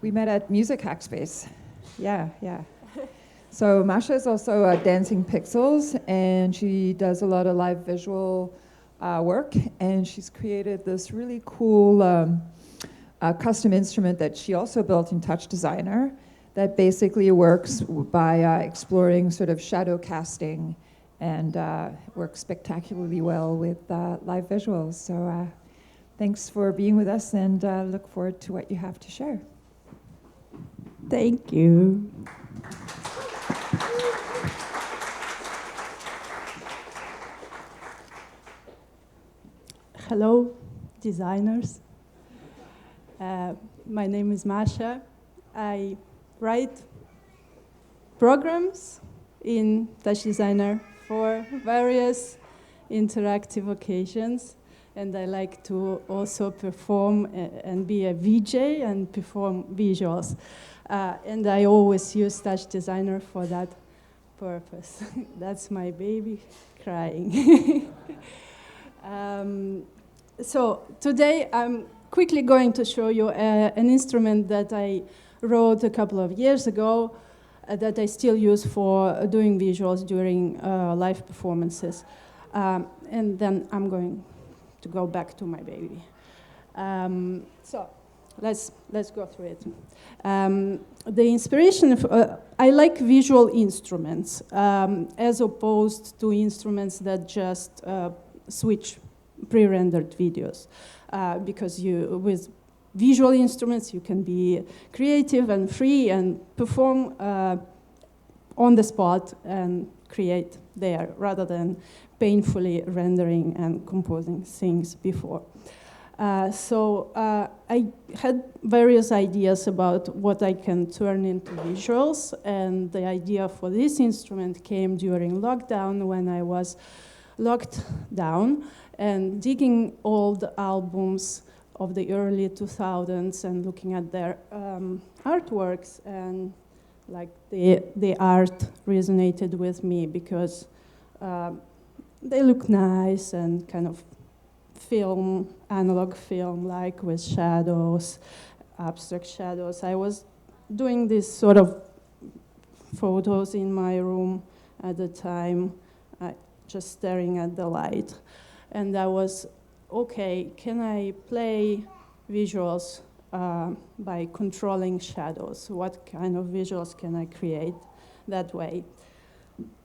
We met at Music Hackspace. Yeah, yeah. So Masha is also Dancing Pixels, and she does a lot of live visual work, and she's created this really cool custom instrument that she also built in TouchDesigner that basically works by exploring sort of shadow casting and works spectacularly well with live visuals. So thanks for being with us, and look forward to what you have to share. Thank you. Hello, designers. My name is Masha. I write programs in TouchDesigner for various interactive occasions, and I like to also perform and be a VJ and perform visuals. And I always use TouchDesigner for that purpose. That's my baby crying. So today I'm quickly going to show you an instrument that I wrote a couple of years ago that I still use for doing visuals during live performances. And then I'm going to go back to my baby. So let's go through it. The inspiration, I like visual instruments as opposed to instruments that just switch pre-rendered videos, because with visual instruments you can be creative and free and perform on the spot and create there rather than painfully rendering and composing things before. So I had various ideas about what I can turn into visuals, and the idea for this instrument came during lockdown when I was locked down and digging old albums of the early 2000s and looking at their artworks, and like the art resonated with me because they look nice and kind of film, analog film, like with shadows, abstract shadows. I was doing this sort of photos in my room at the time, just staring at the light. And I was, okay, can I play visuals by controlling shadows? What kind of visuals can I create that way?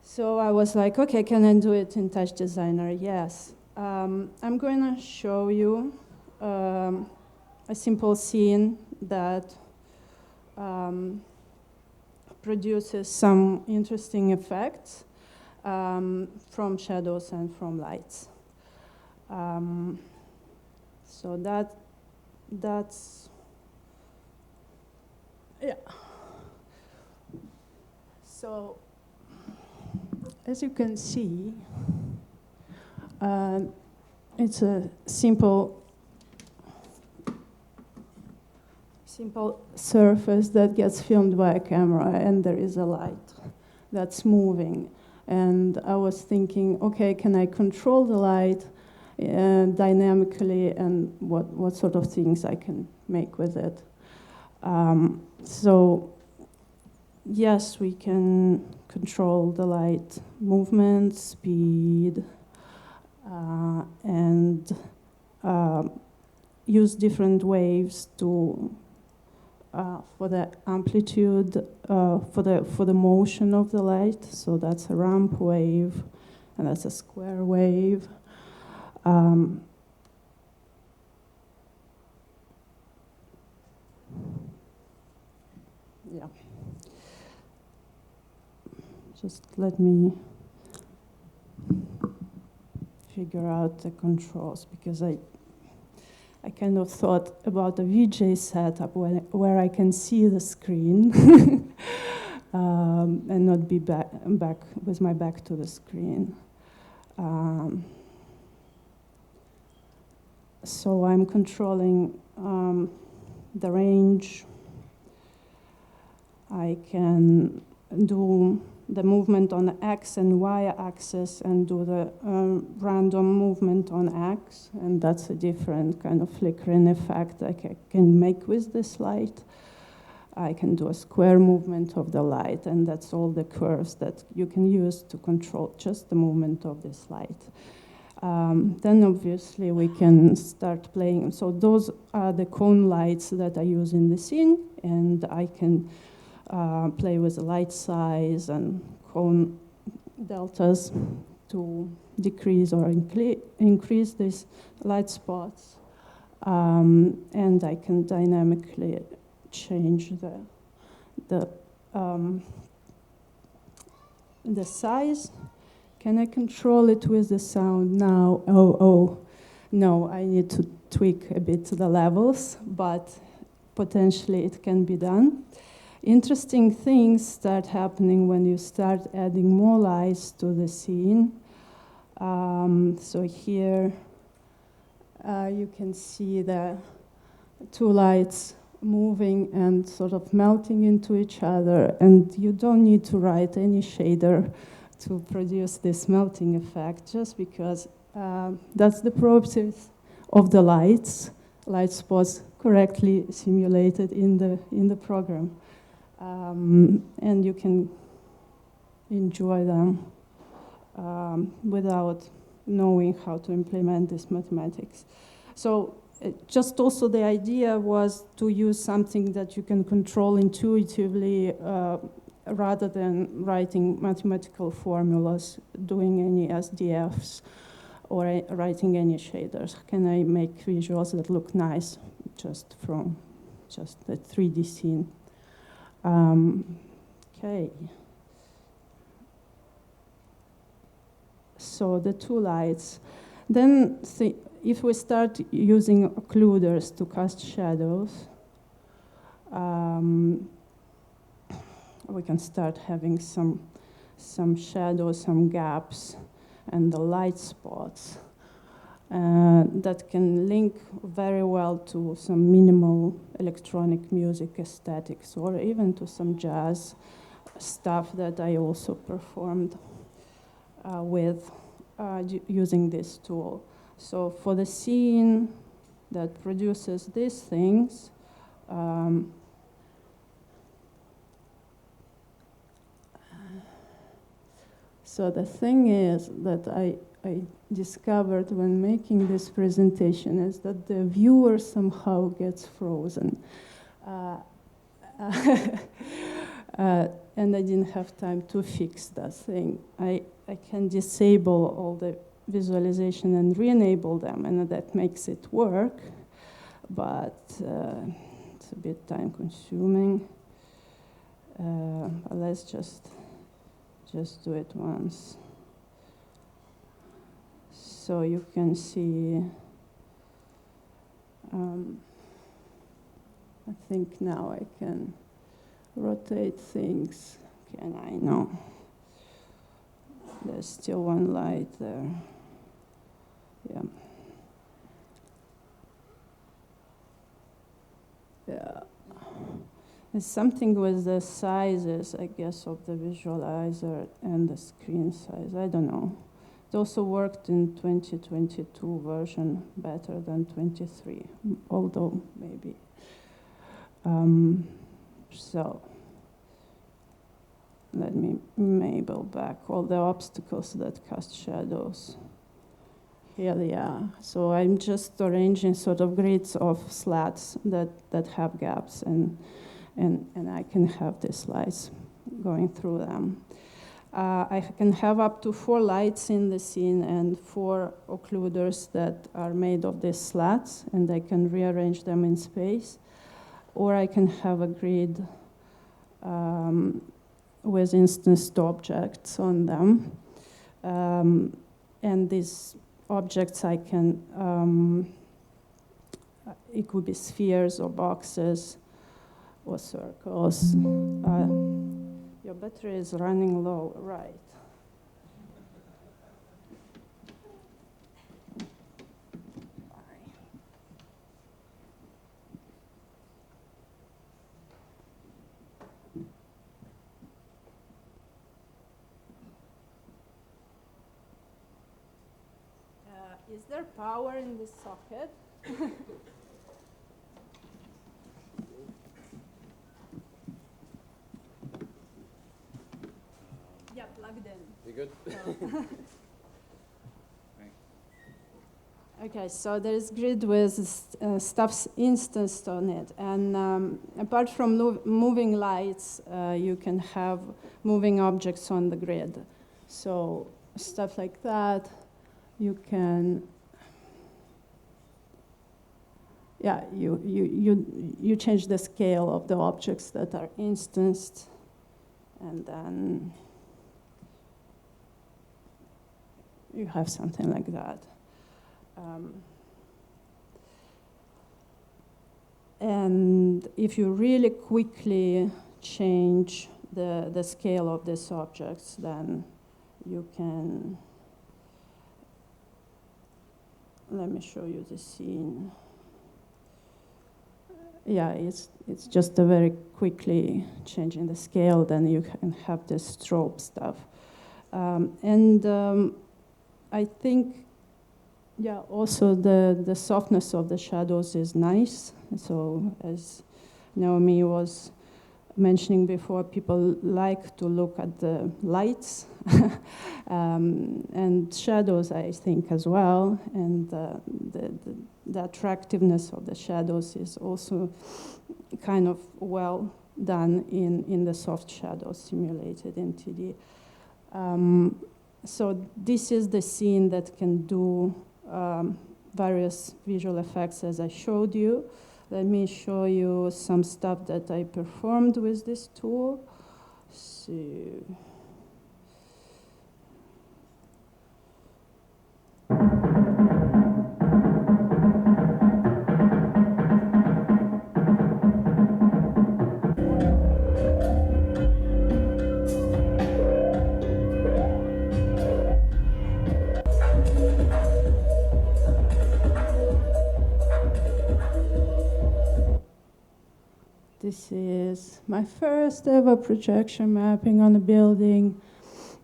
So I was like, okay, can I do it in TouchDesigner? Yes. I'm going to show you a simple scene that produces some interesting effects from shadows and from lights. So that's, yeah. So as you can see, it's a simple surface that gets filmed by a camera, and there is a light that's moving. And I was thinking, okay, can I control the light dynamically, and what sort of things I can make with it? So yes, we can control the light movement, speed, and use different waves to for the amplitude, for the motion of the light. So that's a ramp wave, and that's a square wave. Yeah. Just let me figure out the controls, because I kind of thought about a VJ setup where I can see the screen and not be back with my back to the screen. So I'm controlling the range. I can do the movement on the X and Y axis and do the random movement on X, and that's a different kind of flickering effect I can make with this light. I can do a square movement of the light, and that's all the curves that you can use to control just the movement of this light. Then obviously we can start playing. So those are the cone lights that I use in the scene, and I can play with the light size and cone deltas to decrease or increase these light spots. And I can dynamically change the size. Can I control it with the sound now? Oh, no, I need to tweak a bit the levels, but potentially it can be done. Interesting things start happening when you start adding more lights to the scene. So here you can see the two lights moving and sort of melting into each other, and you don't need to write any shader to produce this melting effect, just because that's the properties of the lights, light spots correctly simulated in the program. And you can enjoy them without knowing how to implement this mathematics. So just also the idea was to use something that you can control intuitively rather than writing mathematical formulas, doing any SDFs, or writing any shaders. Can I make visuals that look nice just from just the 3D scene? Okay. So the two lights. Then if we start using occluders to cast shadows, we can start having some shadows, some gaps, and the light spots that can link very well to some minimal electronic music aesthetics, or even to some jazz stuff that I also performed with using this tool. So for the scene that produces these things, so the thing is that I discovered when making this presentation is that the viewer somehow gets frozen. And I didn't have time to fix that thing. I can disable all the visualization and re-enable them, and that makes it work, but it's a bit time consuming. But let's just do it once. So you can see, I think now I can rotate things. Can I? No. There's still one light there. Yeah. Yeah. There's something with the sizes, I guess, of the visualizer and the screen size. I don't know. It also worked in 2022 version better than 23, although maybe. So let me enable back all the obstacles that cast shadows. Here they are. So I'm just arranging sort of grids of slats that have gaps, and I can have these lights going through them. I can have up to 4 lights in the scene and 4 occluders that are made of these slats, and I can rearrange them in space. Or I can have a grid with instanced objects on them. And these objects I can, it could be spheres or boxes or circles. Your battery is running low, right? Is there power in this socket? plugged in. You good? Okay, so there is grid with stuff's instanced on it, and apart from moving lights, you can have moving objects on the grid. So stuff like that, you can, yeah, you change the scale of the objects that are instanced, and then you have something like that. And if you really quickly change the scale of these objects, then you can, let me show you the scene. Yeah, it's just a very quickly changing the scale, then you can have the strobe stuff. I think, yeah, also the softness of the shadows is nice. So as Naomi was mentioning before, people like to look at the lights and shadows, I think, as well. And the attractiveness of the shadows is also kind of well done in the soft shadows simulated in 2D. So this is the scene that can do various visual effects as I showed you. Let me show you some stuff that I performed with this tool. So, this is my first ever projection mapping on a building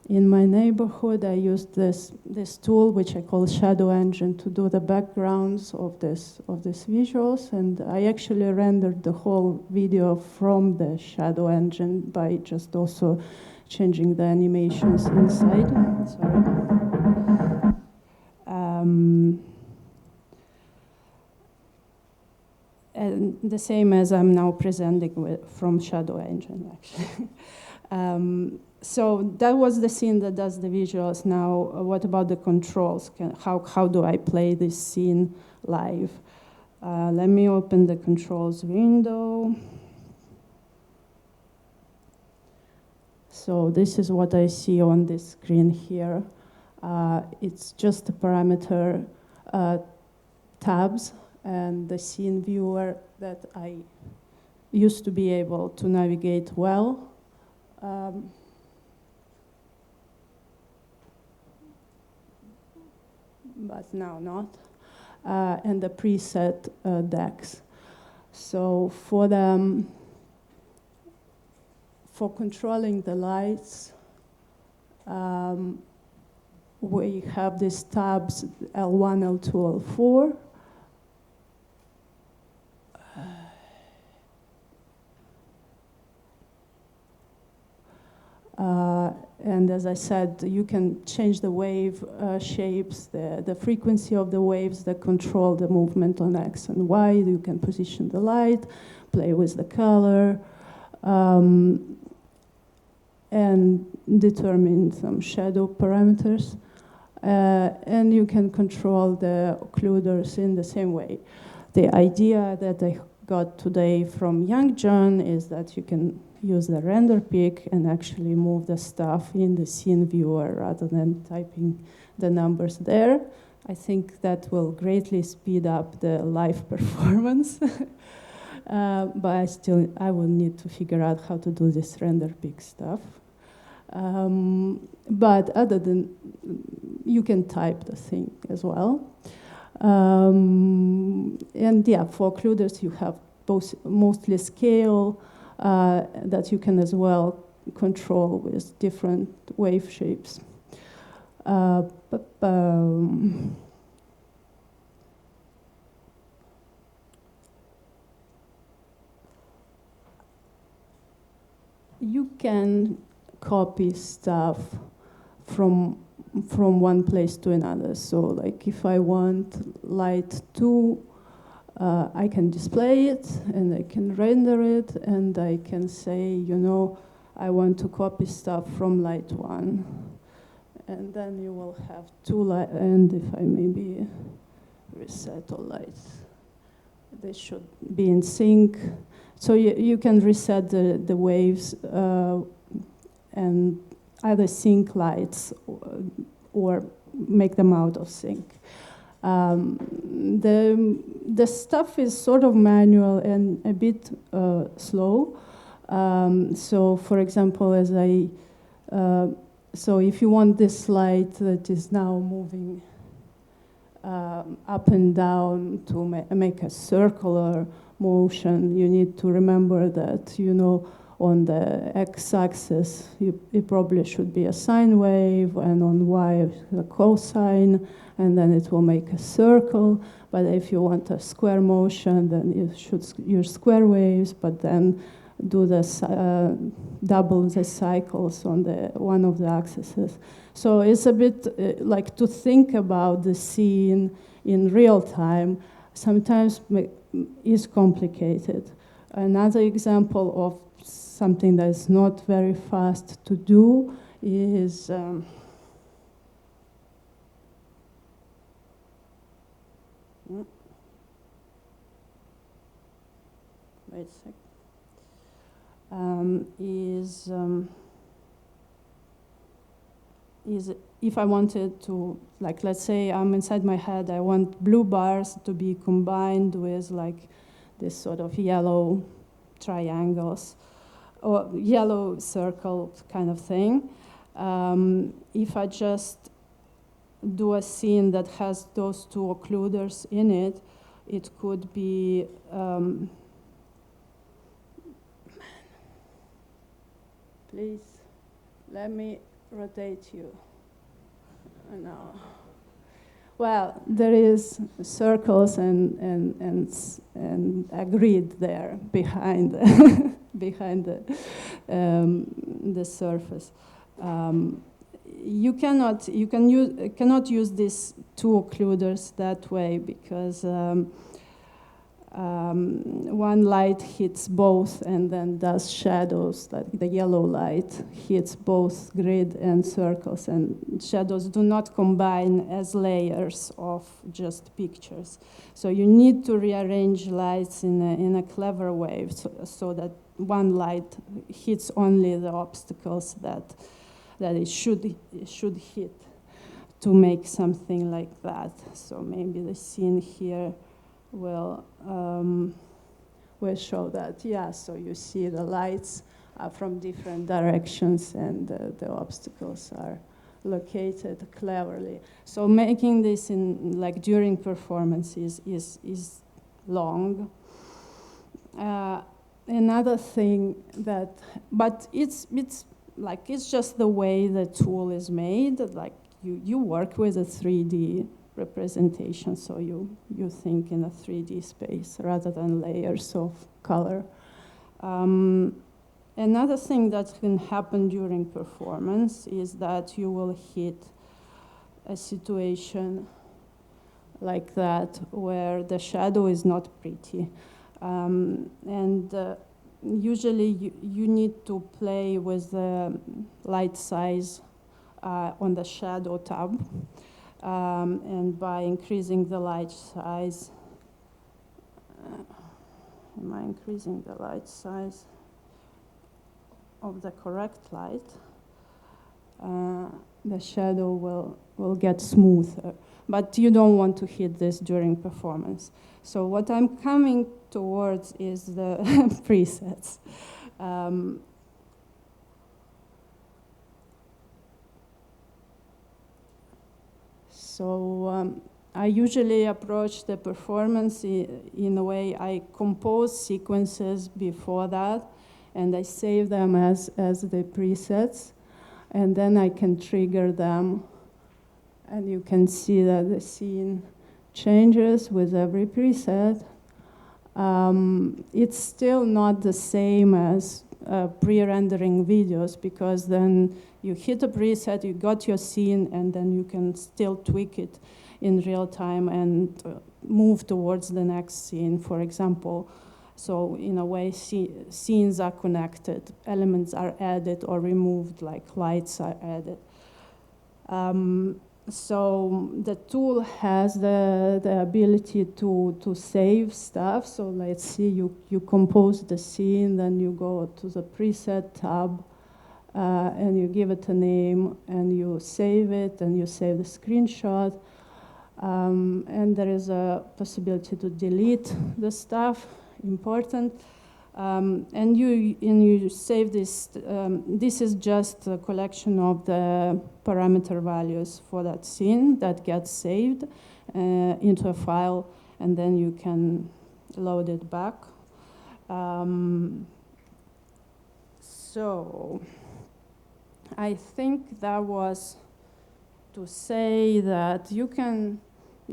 in my neighborhood. I used this tool, which I call Shadow Engine, to do the backgrounds of this visuals, and I actually rendered the whole video from the Shadow Engine by just also changing the animations inside. Sorry. And the same as I'm now presenting from Shadow Engine, actually. So that was the scene that does the visuals. Now, what about the controls? How do I play this scene live? Let me open the controls window. So this is what I see on this screen here. It's just the parameter tabs and the scene viewer that I used to be able to navigate well. But now not. And the preset decks. So for controlling the lights, we have these tabs L1, L2, L4. And as I said, you can change the wave shapes, the frequency of the waves that control the movement on X and Y. You can position the light, play with the color, and determine some shadow parameters. And you can control the occluders in the same way. The idea that I got today from Young John is that you can use the render pick and actually move the stuff in the scene viewer rather than typing the numbers there. I think that will greatly speed up the live performance. But I will need to figure out how to do this render pick stuff. But other than, you can type the thing as well. And yeah, for occluders, you have both mostly scale that you can as well control with different wave shapes. You can copy stuff from one place to another. So like if I want light 2, I can display it and I can render it and I can say, you know, I want to copy stuff from light 1. And then you will have 2 light, and if I maybe reset all lights, they should be in sync. So you can reset the waves and either sync lights or make them out of sync. The stuff is sort of manual and a bit slow. So for example, so if you want this light that is now moving up and down to make a circular motion, you need to remember that, you know, on the x-axis, it probably should be a sine wave, and on y, a cosine, and then it will make a circle. But if you want a square motion, then you should use square waves, but then do double the cycles on one of the axes. So it's a bit like to think about the scene in real time sometimes is complicated. Another example of something that is not very fast to do is wait a sec. Is if I wanted to, like, let's say I'm inside my head, I want blue bars to be combined with like this sort of yellow triangles or yellow circle kind of thing. If I just do a scene that has those 2 occluders in it, it could be please let me rotate you. No. Well, there is circles and a grid there behind behind the surface. You cannot use these 2 occluders that way because one light hits both and then does shadows. Like the yellow light hits both grid and circles, and shadows do not combine as layers of just pictures. So you need to rearrange lights in a clever way so that one light hits only the obstacles that it should hit to make something like that. So maybe the scene here will show that. Yeah, so you see the lights are from different directions and the obstacles are located cleverly. So making this in like during performance is long. Another thing that, but it's just the way the tool is made. Like you work with a 3D representation, so you think in a 3D space rather than layers of color. Another thing that can happen during performance is that you will hit a situation like that where the shadow is not pretty. Usually you need to play with the light size on the shadow tab. And by increasing the light size, am I increasing the light size of the correct light? The shadow will get smoother, but you don't want to hit this during performance. So what I'm coming towards is the presets. So I usually approach the performance in a way I compose sequences before that, and I save them as the presets, and then I can trigger them, and you can see that the scene changes with every preset. It's still not the same as pre-rendering videos, because then you hit a preset, you got your scene, and then you can still tweak it in real time and move towards the next scene, for example. So in a way, scenes are connected, elements are added or removed, like lights are added. So the tool has the ability to save stuff. So let's see, you compose the scene, then you go to the preset tab, and you give it a name, and you save it, and you save the screenshot. And there is a possibility to delete the stuff, important. And you save this. This is just a collection of the parameter values for that scene that gets saved into a file, and then you can load it back. So I think that was to say that you can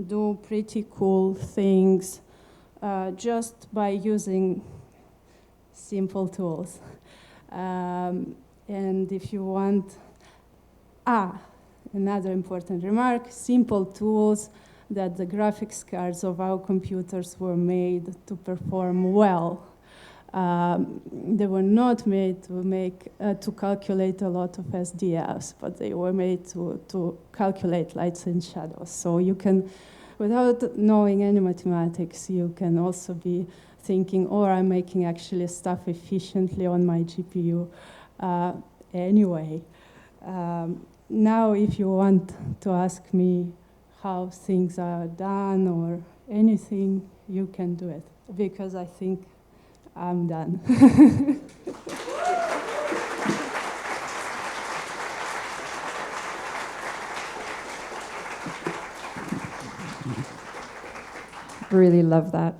do pretty cool things just by using simple tools. And if you want, another important remark, simple tools that the graphics cards of our computers were made to perform well. They were not made to calculate a lot of SDFs, but they were made to calculate lights and shadows. So you can, without knowing any mathematics, you can also be thinking, I'm making actually stuff efficiently on my GPU. Anyway, now if you want to ask me how things are done or anything, you can do it, because I think I'm done. Really love that.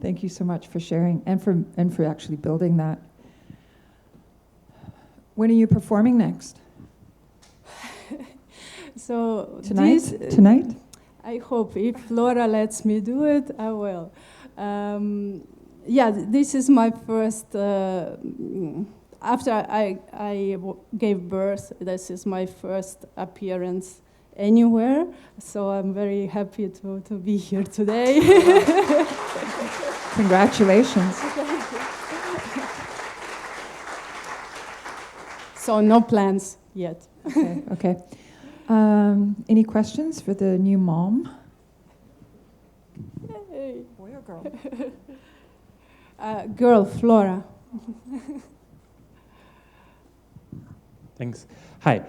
Thank you so much for sharing and for actually building that. When are you performing next? So Tonight? I hope if Laura lets me do it, I will. This is my first. After I gave birth, this is my first appearance anywhere, so I'm very happy to be here today. Congratulations. So no plans yet. Okay. Any questions for the new mom? Hey. Boy or girl? Girl, Flora. Thanks. Hi,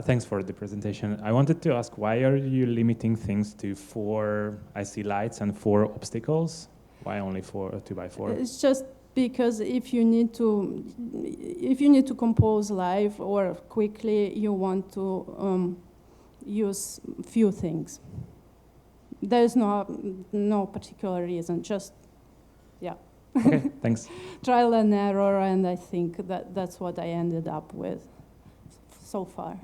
thanks for the presentation. I wanted to ask, why are you limiting things to 4 IC lights and 4 obstacles? Why only 2x4? It's just because if you need to compose live or quickly, you want to use few things. There's no particular reason, just, yeah. Okay, thanks. Trial and error, and I think that's what I ended up with so far.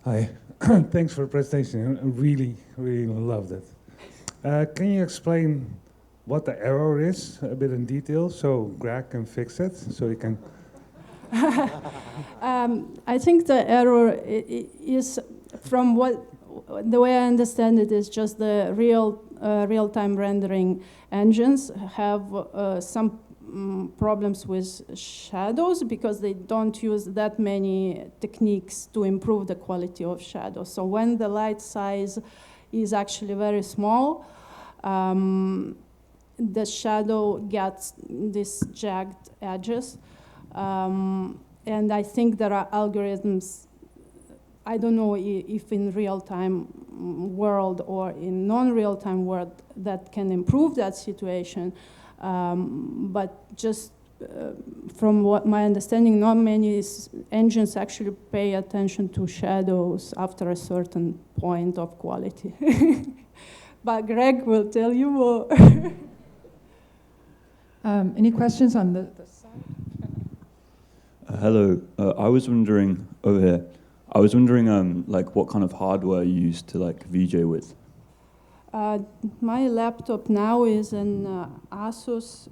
Hi, thanks for the presentation. I really, really loved it. Can you explain what the error is a bit in detail so Greg can fix it, so he can... I think the error is, from the way I understand it, is just the real-time rendering engines have some problems with shadows because they don't use that many techniques to improve the quality of shadows. So when the light size is actually very small, the shadow gets these jagged edges. And I think there are algorithms, I don't know if in real-time world or in non-real-time world that can improve that situation. But just from what my understanding, not many engines actually pay attention to shadows after a certain point of quality. But Greg will tell you more. Any questions on the side? Hello. I was wondering over here, I was wondering, like, what kind of hardware you use to like VJ with. My laptop now is an Asus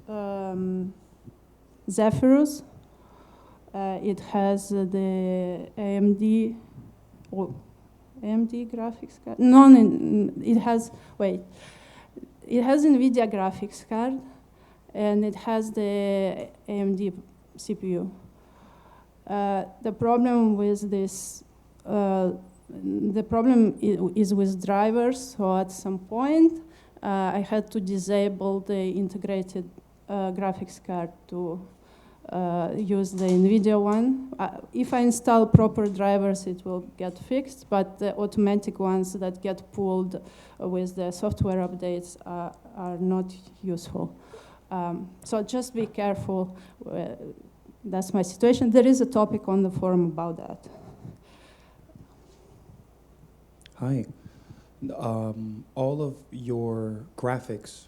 Zephyrus. It has the AMD graphics card. It has NVIDIA graphics card, and it has the AMD CPU. The problem with this, the problem is with drivers. So at some point, I had to disable the integrated graphics card to use the NVIDIA one. If I install proper drivers, it will get fixed, but the automatic ones that get pulled with the software updates are not useful. So just be careful. That's my situation. There is a topic on the forum about that. Hi. All of your graphics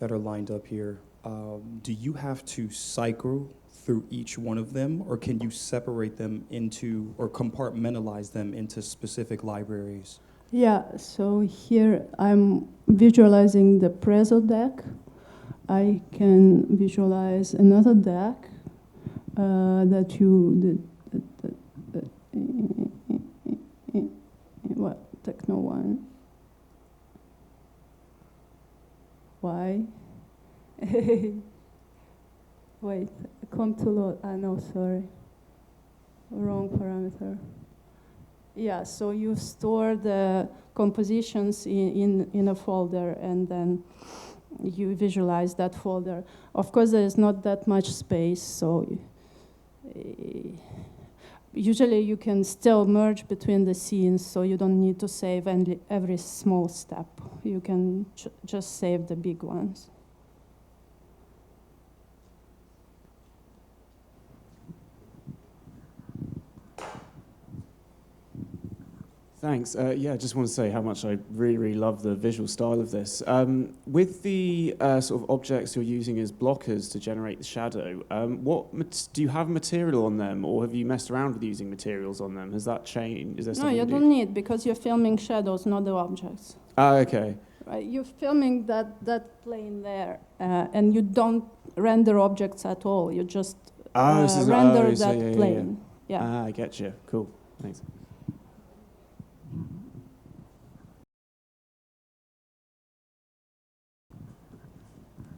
that are lined up here, do you have to cycle through each one of them, or can you separate them into, or compartmentalize them into specific libraries? Yeah, so here I'm visualizing the Prezo deck. I can visualize another deck that you, what, Techno one. Why? Wait, come to load. No, sorry. Wrong parameter. Yeah, so you store the compositions in a folder, and then you visualize that folder. Of course, there is not that much space, so usually you can still merge between the scenes, so you don't need to save every small step. You can just save the big ones. Thanks. Yeah, I just want to say how much I really, really love the visual style of this. With the sort of objects you're using as blockers to generate the shadow, do you have material on them, or have you messed around with using materials on them? Has that changed? Is there No, you don't need, because you're filming shadows, not the objects. Ah, okay. Right, you're filming that plane there, and you don't render objects at all. You just render that plane. Yeah. Ah, I get you. Cool. Thanks.